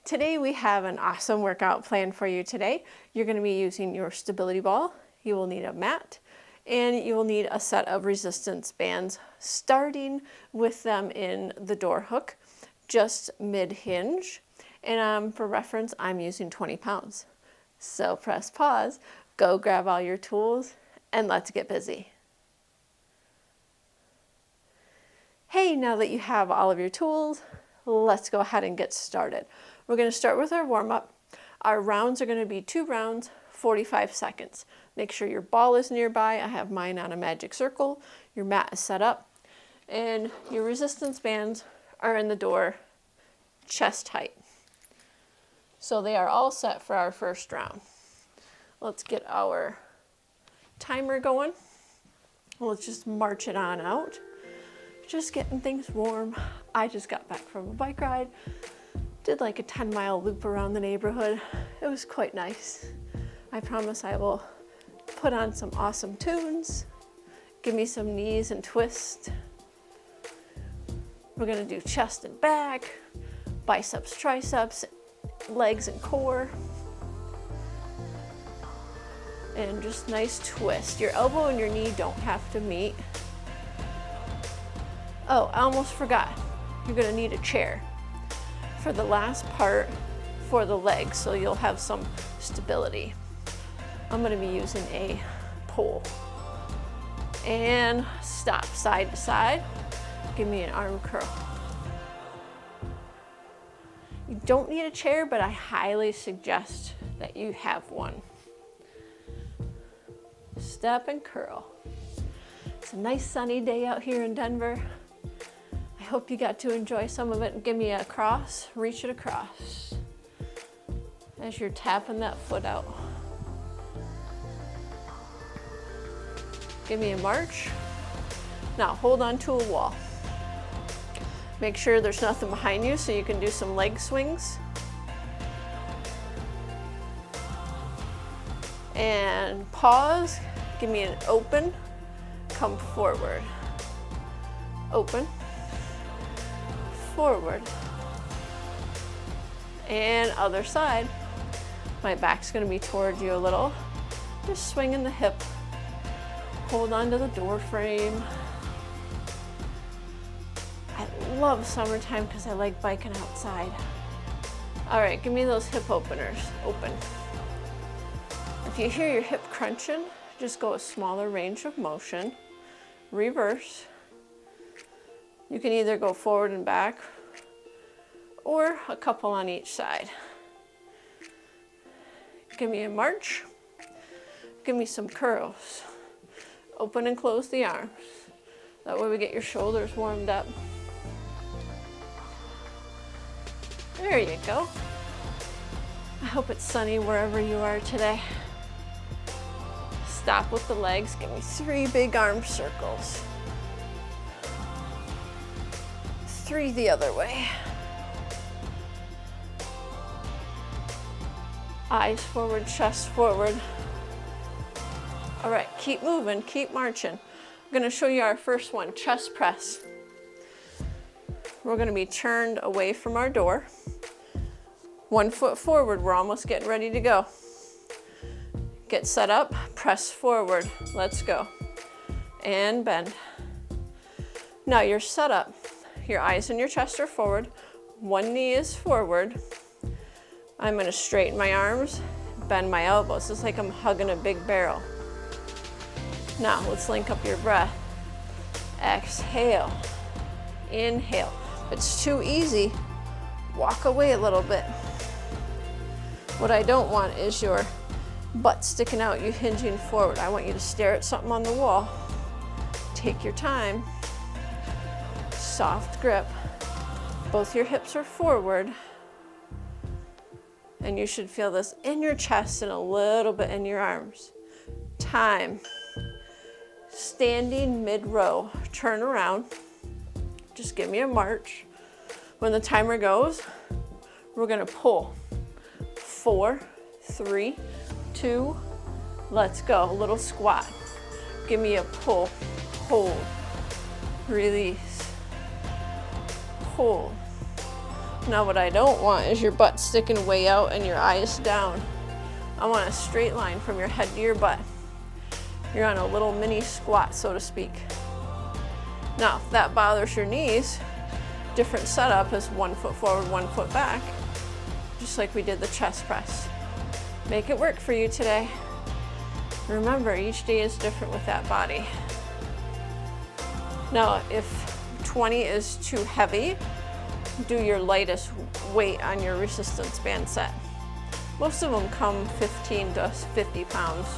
Today we have an awesome workout plan for you today. You're going to be using your stability ball, you will need a mat, and you will need a set of resistance bands, starting with them in the door hook, just mid-hinge. And for reference, I'm using 20 pounds. So press pause, go grab all your tools, and let's get busy. Hey, now that you have all of your tools, let's go ahead and get started. We're going to start with our warm-up. Our rounds are going to be 2 rounds, 45 seconds. Make sure your ball is nearby. I have mine on a magic circle. Your mat is set up. And your resistance bands are in the door, chest height. So they are all set for our first round. Let's get our timer going. Let's just march it on out. Just getting things warm. I just got back from a bike ride. Did like a 10-mile loop around the neighborhood. It was quite nice. I promise I will put on some awesome tunes. Give me some knees and twist. We're gonna do chest and back, biceps, triceps, legs and core. And just nice twist. Your elbow and your knee don't have to meet. Oh, I almost forgot. You're gonna need a chair for the last part for the legs, so you'll have some stability. I'm gonna be using a pole. And stop side to side. Give me an arm curl. You don't need a chair, but I highly suggest that you have one. Step and curl. It's a nice sunny day out here in Denver. I hope you got to enjoy some of it. Give me a cross, reach it across as you're tapping that foot out. Give me a march. Now hold on to a wall. Make sure there's nothing behind you so you can do some leg swings. And pause. Give me an open. Come forward. Open. Forward. And other side. My back's going to be towards you a little. Just swinging the hip. Hold on to the door frame. I love summertime because I like biking outside. All right, give me those hip openers. Open. If you hear your hip crunching, just go a smaller range of motion. Reverse. You can either go forward and back or a couple on each side. Give me a march. Give me some curls. Open and close the arms. That way we get your shoulders warmed up. There you go. I hope it's sunny wherever you are today. Stop with the legs. Give me 3 big arm circles. 3 the other way. Eyes forward, chest forward. All right, keep moving, keep marching. I'm gonna show you our first one, chest press. We're gonna be turned away from our door. 1 foot forward, we're almost getting ready to go. Get set up, press forward, let's go. And bend. Now you're set up. Your eyes and your chest are forward. 1 knee is forward. I'm gonna straighten my arms, bend my elbows. It's like I'm hugging a big barrel. Now let's link up your breath. Exhale, inhale. If it's too easy, walk away a little bit. What I don't want is your butt sticking out, you hinging forward. I want you to stare at something on the wall. Take your time. Soft grip. Both your hips are forward. And you should feel this in your chest and a little bit in your arms. Time. Standing mid-row. Turn around. Just give me a march. When the timer goes, we're gonna pull. 4, 3, 2, let's go. A little squat. Give me a pull. Hold. Release. Hold. Now what I don't want is your butt sticking way out and your eyes down. I want a straight line from your head to your butt. You're on a little mini squat, so to speak. Now, if that bothers your knees, different setup is 1 foot forward, 1 foot back, just like we did the chest press. Make it work for you today. Remember, each day is different with that body. Now, if 20 is too heavy, do your lightest weight on your resistance band set. Most of them come 15 to 50 pounds.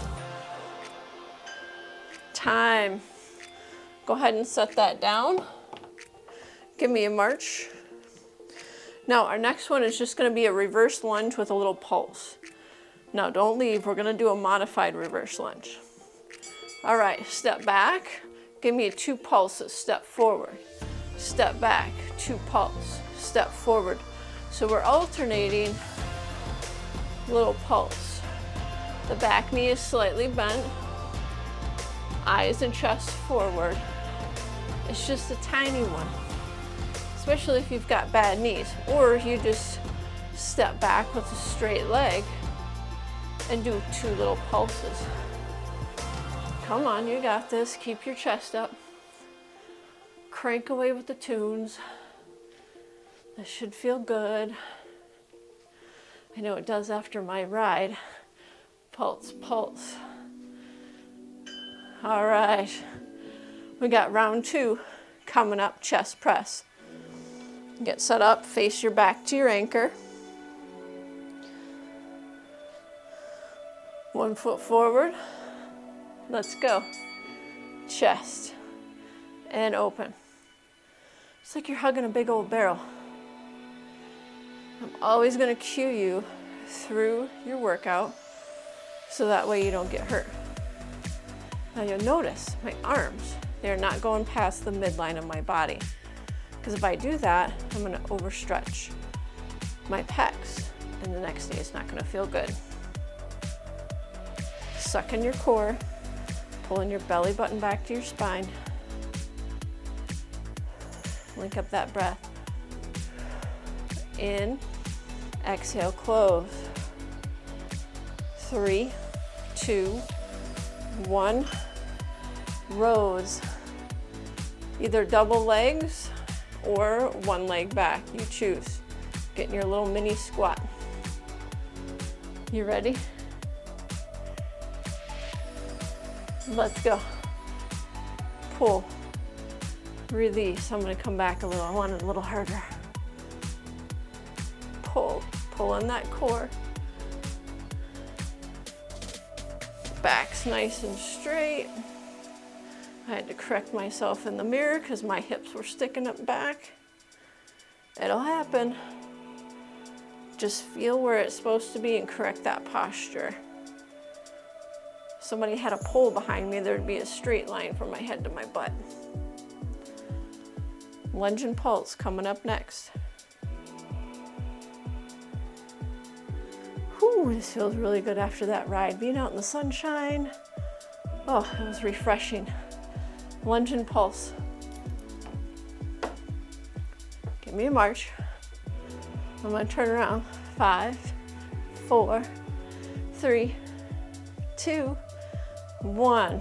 Time. Go ahead and set that down. Give me a march. Now, our next one is just going to be a reverse lunge with a little pulse. Now, don't leave. We're going to do a modified reverse lunge. All right, step back. Give me 2 pulses. Step forward. Step back. 2 pulse. Step forward. So we're alternating little pulse. The back knee is slightly bent. Eyes and chest forward. It's just a tiny one, especially if you've got bad knees, or you just step back with a straight leg and do 2 little pulses. Come on, you got this. Keep your chest up. Crank away with the tunes. This should feel good. I know it does after my ride. Pulse, pulse. All right. We got round 2 coming up, chest press. Get set up, face your back to your anchor. 1 foot forward. Let's go. Chest and open. It's like you're hugging a big old barrel. I'm always going to cue you through your workout so that way you don't get hurt. Now you'll notice my arms, they're not going past the midline of my body. Because if I do that, I'm going to overstretch my pecs and the next day it's not going to feel good. Suck in your core, pulling your belly button back to your spine. Link up that breath. In, exhale, close. 3, 2, 1. Rows. Either double legs or 1 leg back. You choose. Getting your little mini squat. You ready? Let's go. Pull. Release. I'm going to come back a little. I want it a little harder. Pull. Pull on that core. Back's nice and straight. I had to correct myself in the mirror because my hips were sticking up back. It'll happen. Just feel where it's supposed to be and correct that posture. If somebody had a pole behind me, there'd be a straight line from my head to my butt. Lunge and pulse coming up next. Whew, this feels really good after that ride. Being out in the sunshine, oh, it was refreshing. Lunge and pulse. Give me a march. I'm gonna turn around. 5, 4, 3, 2, 1.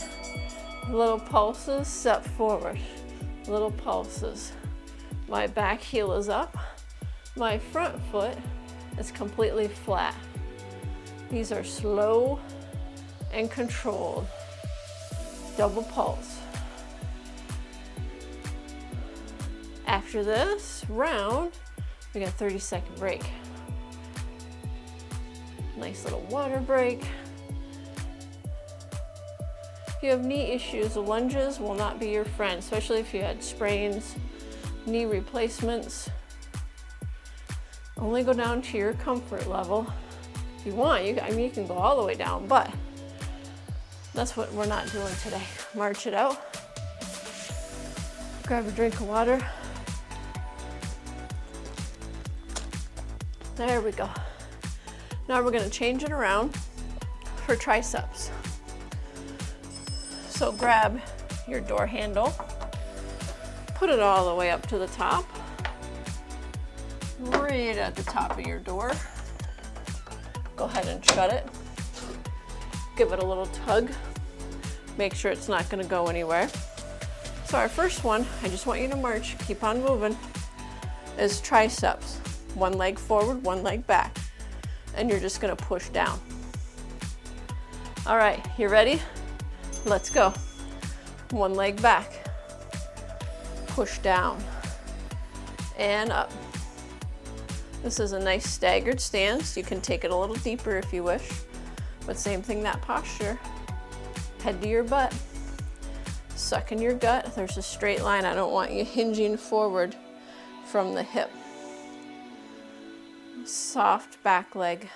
Little pulses, step forward. Little pulses. My back heel is up. My front foot is completely flat. These are slow and controlled. Double pulse. After this round, we got a 30-second break. Nice little water break. If you have knee issues, the lunges will not be your friend, especially if you had sprains, knee replacements. Only go down to your comfort level. If you want, you can go all the way down, but that's what we're not doing today. March it out. Grab a drink of water. There we go. Now we're gonna change it around for triceps. So grab your door handle, put it all the way up to the top, right at the top of your door. Go ahead and shut it. Give it a little tug. Make sure it's not going to go anywhere. So our first one, I just want you to march, keep on moving, is triceps. One leg forward, one leg back. And you're just going to push down. All right, you ready? Let's go. One leg back. Push down and up. This is a nice staggered stance. You can take it a little deeper if you wish, but same thing, that posture. Head to your butt. Suck in your gut. There's a straight line. I don't want you hinging forward from the hip. Soft back leg.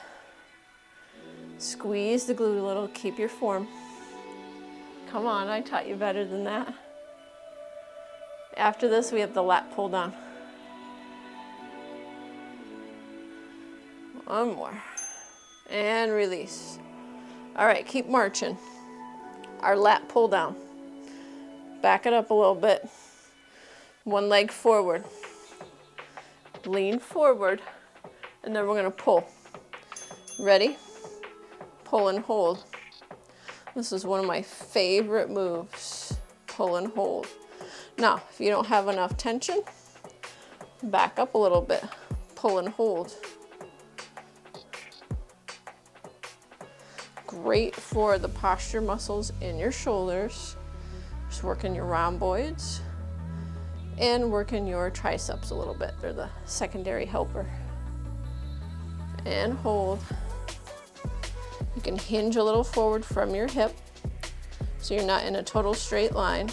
Squeeze the glute a little. Keep your form. Come on, I taught you better than that. After this, we have the lat pull down. One more. And release. All right, keep marching. Our lat pull down. Back it up a little bit. One leg forward. Lean forward. And then we're going to pull. Ready? Pull and hold. This is one of my favorite moves. Pull and hold. Now, if you don't have enough tension, back up a little bit. Pull and hold. Great for the posture muscles in your shoulders. Just working your rhomboids and working your triceps a little bit. They're the secondary helper. And hold. You can hinge a little forward from your hip so you're not in a total straight line.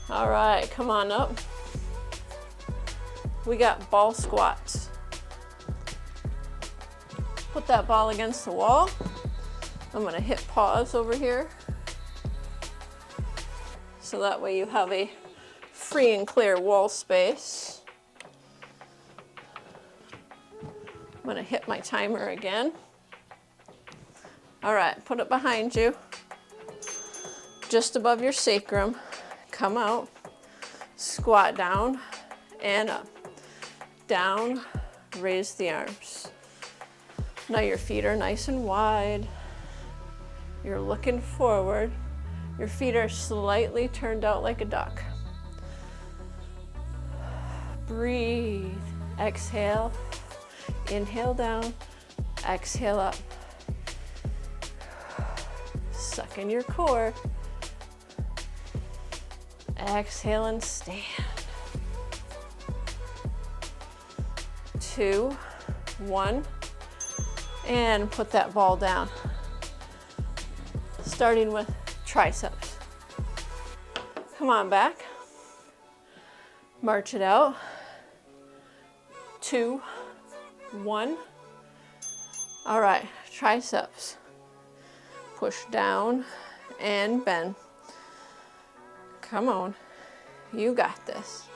All right, come on up. We got ball squats. Put that ball against the wall. I'm gonna hit pause over here. So that way you have a free and clear wall space. I'm gonna hit my timer again. All right, put it behind you. Just above your sacrum. Come out, squat down and up. Down, raise the arms. Now your feet are nice and wide. You're looking forward. Your feet are slightly turned out like a duck. Breathe. Exhale. Inhale down. Exhale up. Suck in your core. Exhale and stand. 2, 1, and put that ball down. Starting with triceps. Come on back. March it out. 2, 1. All right, triceps. Push down and bend. Come on, you got this.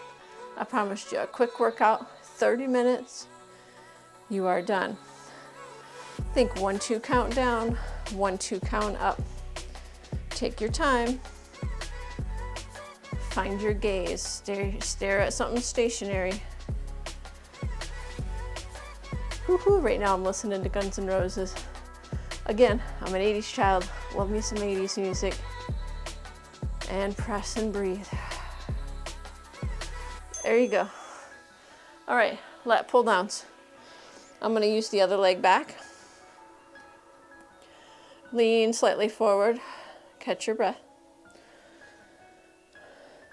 I promised you a quick workout, 30 minutes, you are done. Think 1, 2 count down, 1, 2 count up. Take your time. Find your gaze, stare at something stationary. Woohoo, right now I'm listening to Guns N' Roses. Again, I'm an 80s child, love me some 80s music. And press and breathe. There you go. All right, lat pull downs. I'm gonna use the other leg back. Lean slightly forward, catch your breath.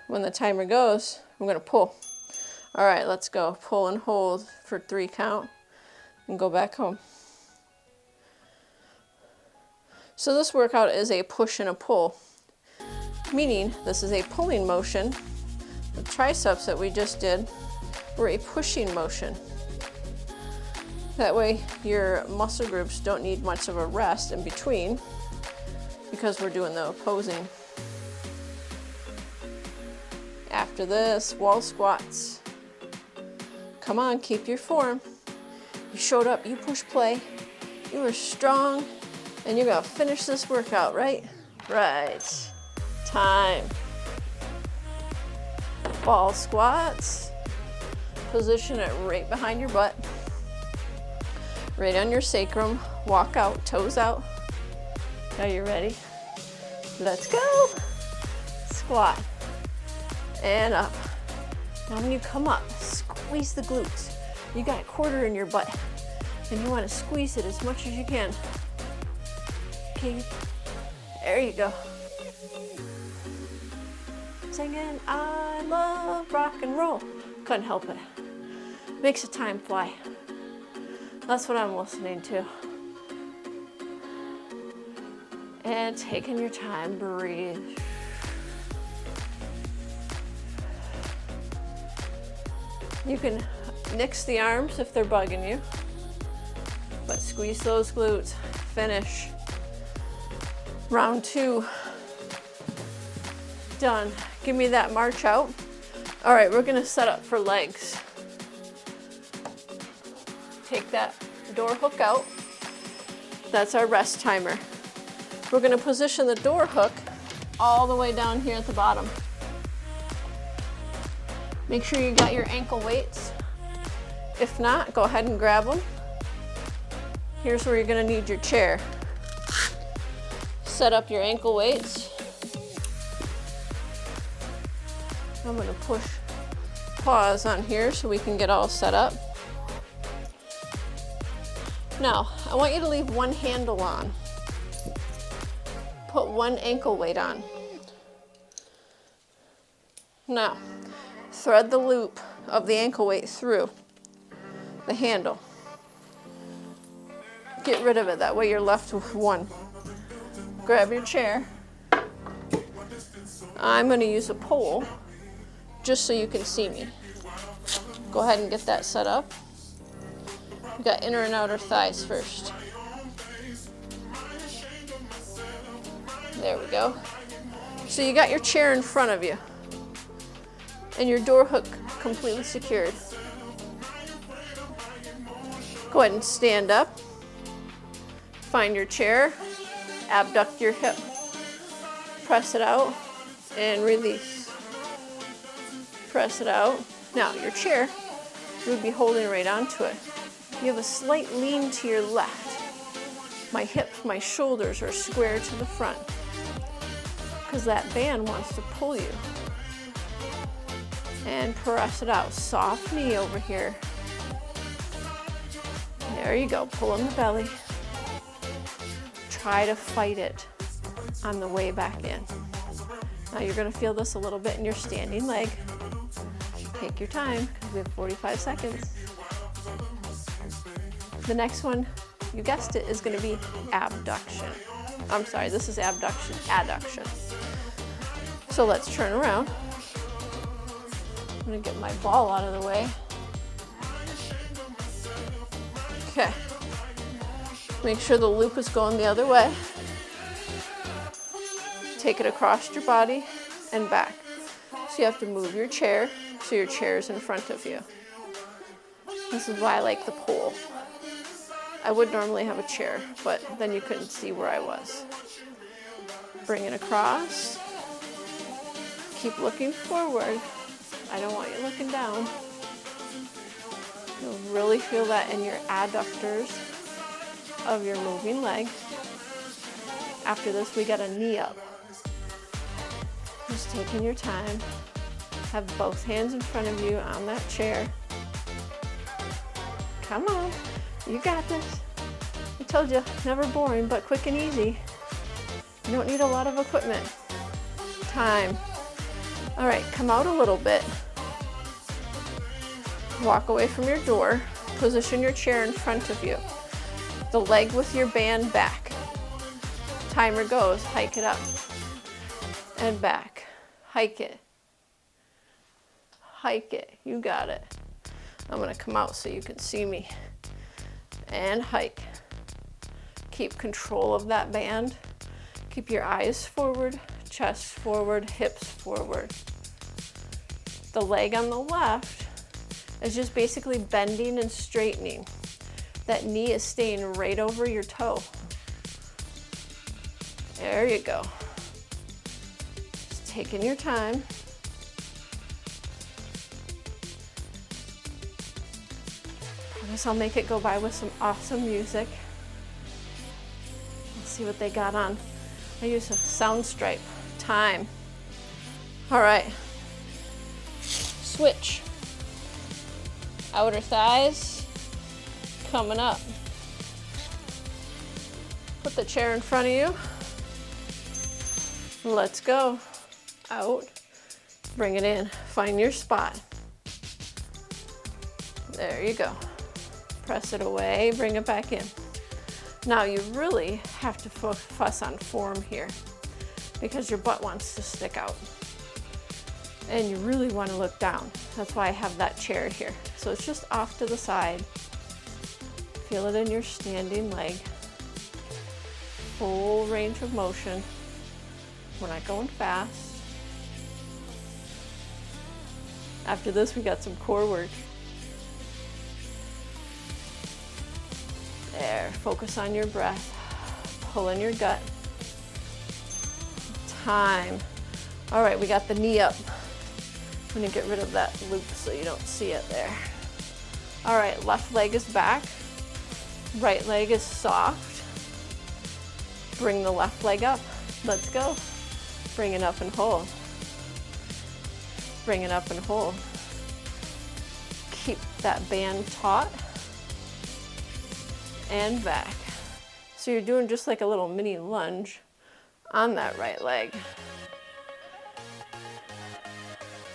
When the timer goes, I'm gonna pull. All right, let's go. Pull and hold for 3 count and go back home. So this workout is a push and a pull. Meaning this is a pulling motion. The triceps that we just did were a pushing motion. That way your muscle groups don't need much of a rest in between because we're doing the opposing. After this, wall squats. Come on, keep your form. You showed up, you push play, you were strong, and you're gonna finish this workout, right? Right. Time. ball squats. Position it right behind your butt, right on your sacrum. Walk out, toes out. Are you ready? Let's go. Squat and up. Now when you come up, squeeze the glutes. You got a quarter in your butt and you want to squeeze it as much as you can. Okay, there you go. Singing I love rock and roll. Couldn't help it. Makes the time fly. That's what I'm listening to. And taking your time, breathe. You can nix the arms if they're bugging you, but squeeze those glutes. Finish. Round 2. Done. Give me that march out. All right, we're gonna set up for legs. Take that door hook out. That's our rest timer. We're gonna position the door hook all the way down here at the bottom. Make sure you got your ankle weights. If not, go ahead and grab them. Here's where you're gonna need your chair. Set up your ankle weights. I'm gonna push pause on here so we can get all set up. Now, I want you to leave one handle on. Put one ankle weight on. Now, thread the loop of the ankle weight through the handle. Get rid of it, that way you're left with one. Grab your chair. I'm gonna use a pole just so you can see me. Go ahead and get that set up. We got inner and outer thighs first. There we go. So you got your chair in front of you and your door hook completely secured. Go ahead and stand up. Find your chair, abduct your hip, press it out, and release. Press it out. Now your chair, you would be holding right onto it. You have a slight lean to your left. My hips, my shoulders are square to the front because that band wants to pull you. And press it out. Soft knee over here. There you go. Pull in the belly. Try to fight it on the way back in. Now you're going to feel this a little bit in your standing leg. Take your time because we have 45 seconds. The next one, you guessed it, is going to be abduction. I'm sorry, this is abduction, adduction. So let's turn around. I'm going to get my ball out of the way. Okay. Make sure the loop is going the other way. Take it across your body and back. So you have to move your chair so your chair is in front of you. This is why I like the pole. I would normally have a chair, but then you couldn't see where I was. Bring it across. Keep looking forward. I don't want you looking down. You'll really feel that in your adductors of your moving leg. After this, we got a knee up. Just taking your time. Have both hands in front of you on that chair. Come on, you got this. I told you, never boring, but quick and easy. You don't need a lot of equipment. Time. All right, come out a little bit. Walk away from your door. Position your chair in front of you. The leg with your band back. Timer goes, hike it up and back. Hike it. Hike it. You got it. I'm going to come out so you can see me. And hike. Keep control of that band. Keep your eyes forward, chest forward, hips forward. The leg on the left is just basically bending and straightening. That knee is staying right over your toe. There you go. Just taking your time. Promise I'll make it go by with some awesome music. Let's see what they got on. I use a sound stripe. Time. All right. Switch. Outer thighs coming up. Put the chair in front of you. Let's go. Out. Bring it in. Find your spot. There you go. Press it away, bring it back in. Now you really have to fuss on form here because your butt wants to stick out. And you really want to look down. That's why I have that chair here. So it's just off to the side. Feel it in your standing leg. Full range of motion. We're not going fast. After this, we got some core work. There, focus on your breath. Pull in your gut. Time. All right, we got the knee up. I'm gonna get rid of that loop so you don't see it there. All right, left leg is back. Right leg is soft. Bring the left leg up. Let's go. Bring it up and hold. Bring it up and hold. Keep that band taut. And back. So you're doing just like a little mini lunge on that right leg.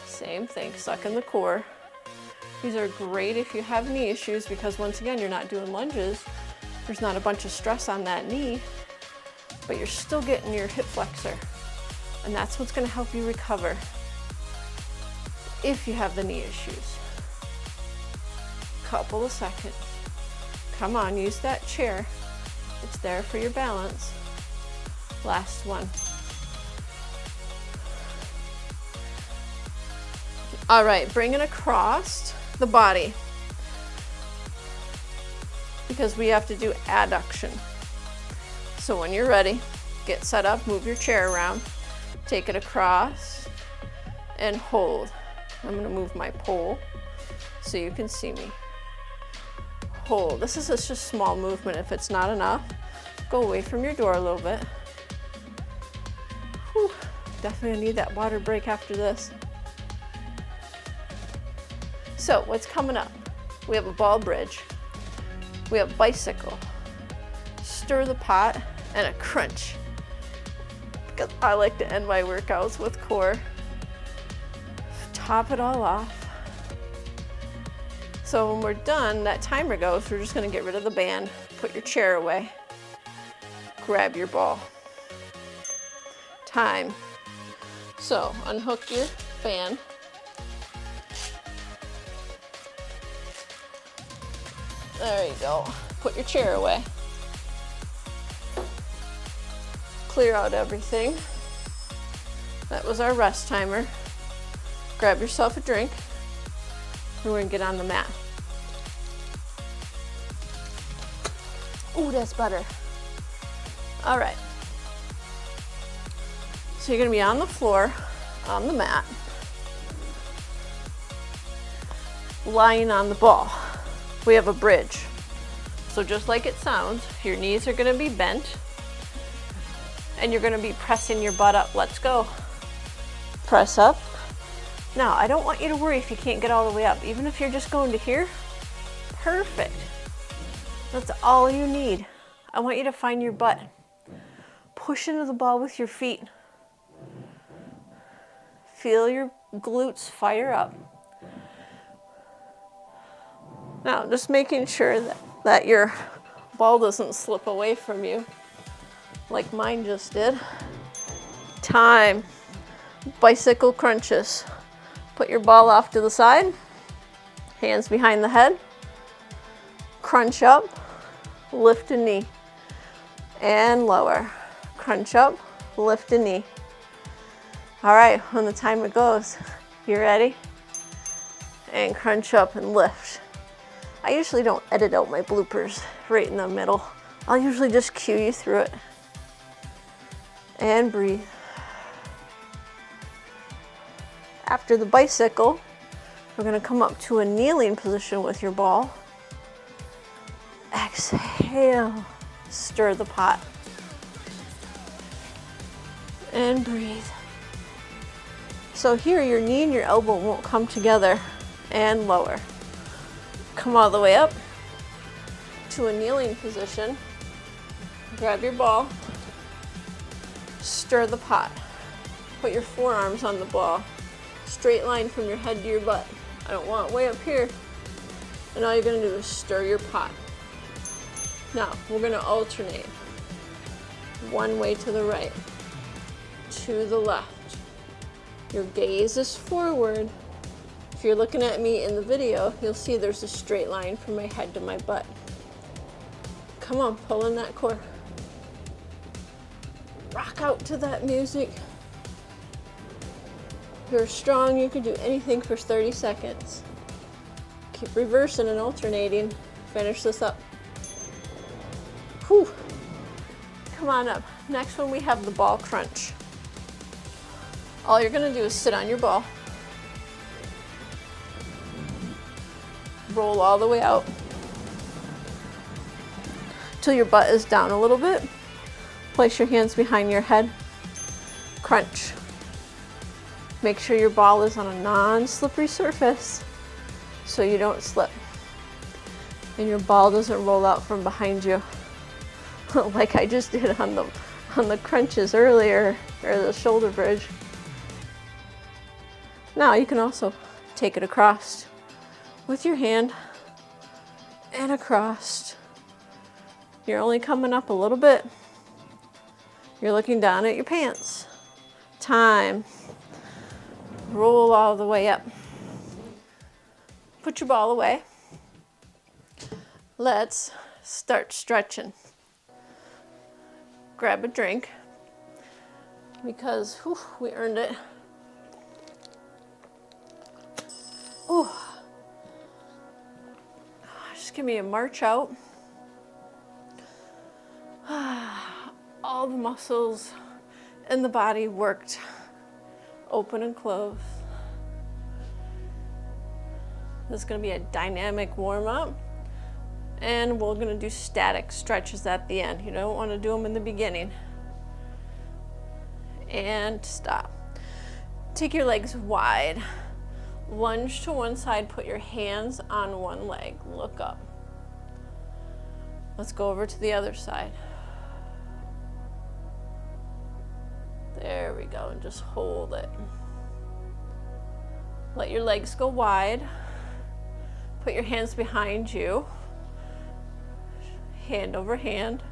Same thing, suck in the core. These are great if you have knee issues because once again, you're not doing lunges. There's not a bunch of stress on that knee, but you're still getting your hip flexor. And that's what's gonna help you recover if you have the knee issues. Couple of seconds. Come on, use that chair. It's there for your balance. Last one. All right, bring it across the body because we have to do adduction. So when you're ready, get set up, move your chair around, take it across and hold. I'm gonna move my pole so you can see me. Hold. This is just a small movement. If it's not enough, go away from your door a little bit. Whew. Definitely need that water break after this. So what's coming up? We have a ball bridge. We have bicycle. Stir the pot and a crunch. Because I like to end my workouts with core. Top it all off. So when we're done, that timer goes, we're just gonna get rid of the band, put your chair away, grab your ball. Time. So unhook your band. There you go. Put your chair away. Clear out everything. That was our rest timer. Grab yourself a drink, and we're gonna get on the mat. Ooh, that's better. All right. So you're gonna be on the floor, on the mat, lying on the ball. We have a bridge. So just like it sounds, your knees are gonna be bent and you're gonna be pressing your butt up. Let's go. Press up. Now, I don't want you to worry if you can't get all the way up. Even if you're just going to here, perfect. That's all you need. I want you to find your butt. Push into the ball with your feet. Feel your glutes fire up. Now, just making sure that your ball doesn't slip away from you like mine just did. Time. Bicycle crunches. Put your ball off to the side. Hands behind the head. Crunch up. Lift a knee. And lower. Crunch up. Lift a knee. All right, when the timer goes, you ready? And crunch up and lift. I usually don't edit out my bloopers right in the middle. I'll usually just cue you through it. And breathe. After the bicycle, we're gonna come up to a kneeling position with your ball. Exhale, stir the pot. And breathe. So here, your knee and your elbow won't come together, and lower. Come all the way up to a kneeling position. Grab your ball, stir the pot. Put your forearms on the ball. Straight line from your head to your butt. I don't want it way up here. And all you're gonna do is stir your pot. Now, we're gonna alternate. One way to the right, to the left. Your gaze is forward. If you're looking at me in the video, you'll see there's a straight line from my head to my butt. Come on, pull in that core. Rock out to that music. You're strong, you can do anything for 30 seconds. Keep reversing and alternating. Finish this up. Whew. Come on up. Next one, we have the ball crunch. All you're gonna do is sit on your ball. Roll all the way out till your butt is down a little bit. Place your hands behind your head. Crunch. Make sure your ball is on a non-slippery surface so you don't slip. And your ball doesn't roll out from behind you like I just did on the crunches earlier, or the shoulder bridge. Now you can also take it across with your hand and across. You're only coming up a little bit. You're looking down at your pants. Time. Roll all the way up. Put your ball away. Let's start stretching. Grab a drink because we earned it. Ooh. Just give me a march out. All the muscles in the body worked. Open and close. This is going to be a dynamic warm-up, and we're going to do static stretches at the end. You don't want to do them in the beginning. And stop. Take your legs wide. Lunge to one side, put your hands on one leg. Look up. Let's go over to the other side. There we go, and just hold it. Let your legs go wide. Put your hands behind you. Hand over hand.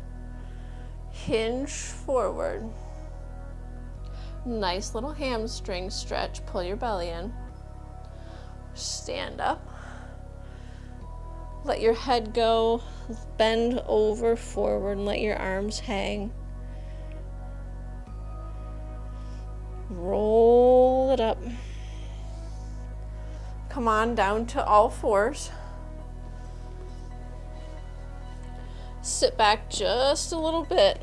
Hinge forward. Nice little hamstring stretch. Pull your belly in. Stand up. Let your head go. Bend over forward and let your arms hang. Roll it up. Come on down to all fours. Sit back just a little bit.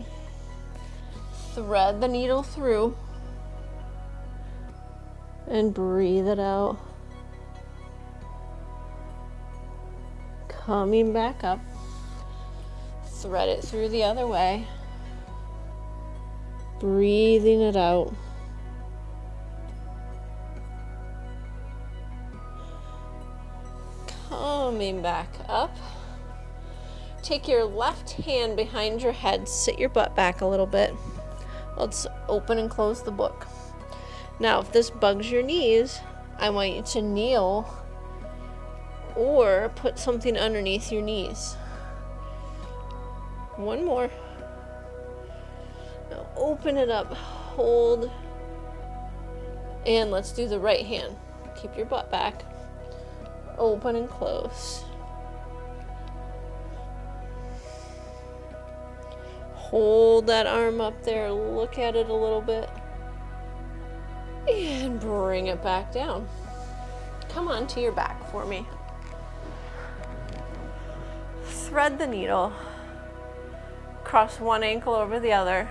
Thread the needle through. And breathe it out. Coming back up. Thread it through the other way. Breathing it out. Coming back up. Take your left hand behind your head, sit your butt back a little bit. Let's open and close the book. Now, if this bugs your knees, I want you to kneel or put something underneath your knees. One more. Now open it up, hold, and let's do the right hand. Keep your butt back. Open and close. Hold that arm up there, look at it a little bit, and bring it back down. Come on to your back for me. Thread the needle. Cross one ankle over the other.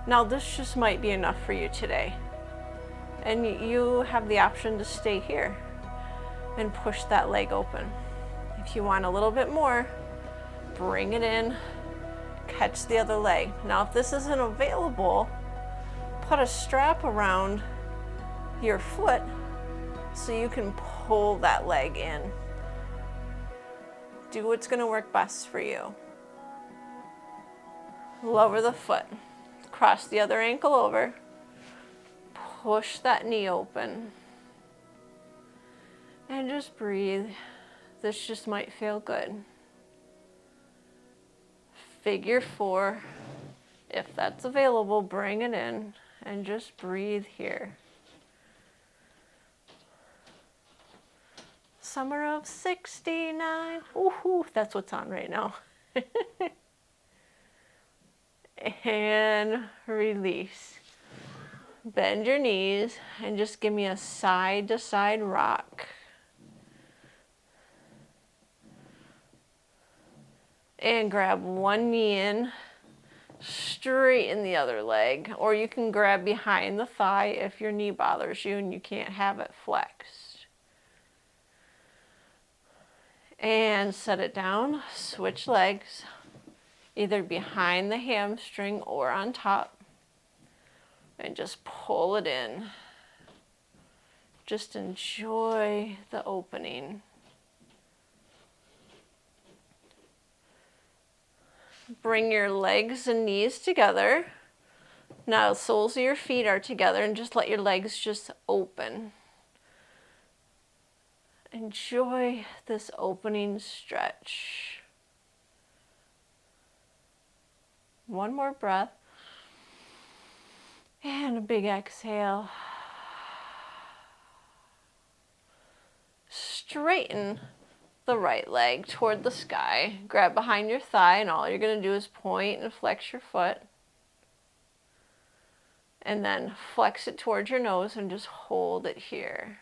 Now this just might be enough for you today. And you have the option to stay here and push that leg open. If you want a little bit more, bring it in, catch the other leg. Now, if this isn't available, put a strap around your foot so you can pull that leg in. Do what's going to work best for you. Lower the foot, cross the other ankle over, push that knee open, and just breathe. This just might feel good. Figure 4, if that's available, bring it in and just breathe here. Summer of 69. Ooh, that's what's on right now. And release. Bend your knees and just give me a side to side rock. And grab one knee in, straighten the other leg, or you can grab behind the thigh if your knee bothers you and you can't have it flexed. And set it down, switch legs, either behind the hamstring or on top, and just pull it in. Just enjoy the opening. Bring your legs and knees together. Now the soles of your feet are together and just let your legs just open. Enjoy this opening stretch. One more breath. And a big exhale. Straighten the right leg toward the sky. Grab behind your thigh, and all you're going to do is point and flex your foot. And then flex it towards your nose and just hold it here.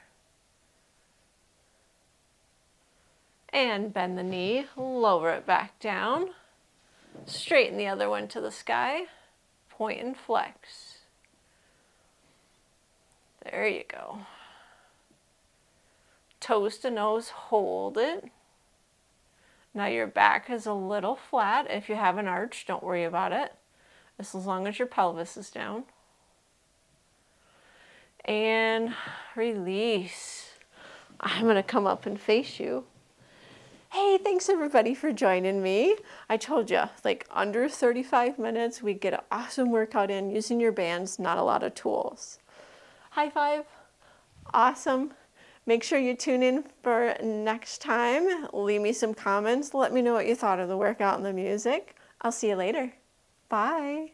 And bend the knee, lower it back down. Straighten the other one to the sky. Point and flex. There you go. Toes to nose, hold it. Now your back is a little flat. If you have an arch, don't worry about it. As long as your pelvis is down. And release. I'm going to come up and face you. Hey, thanks everybody for joining me. I told you, like under 35 minutes, we get an awesome workout in using your bands, not a lot of tools. High five. Awesome. Make sure you tune in for next time. Leave me some comments. Let me know what you thought of the workout and the music. I'll see you later. Bye.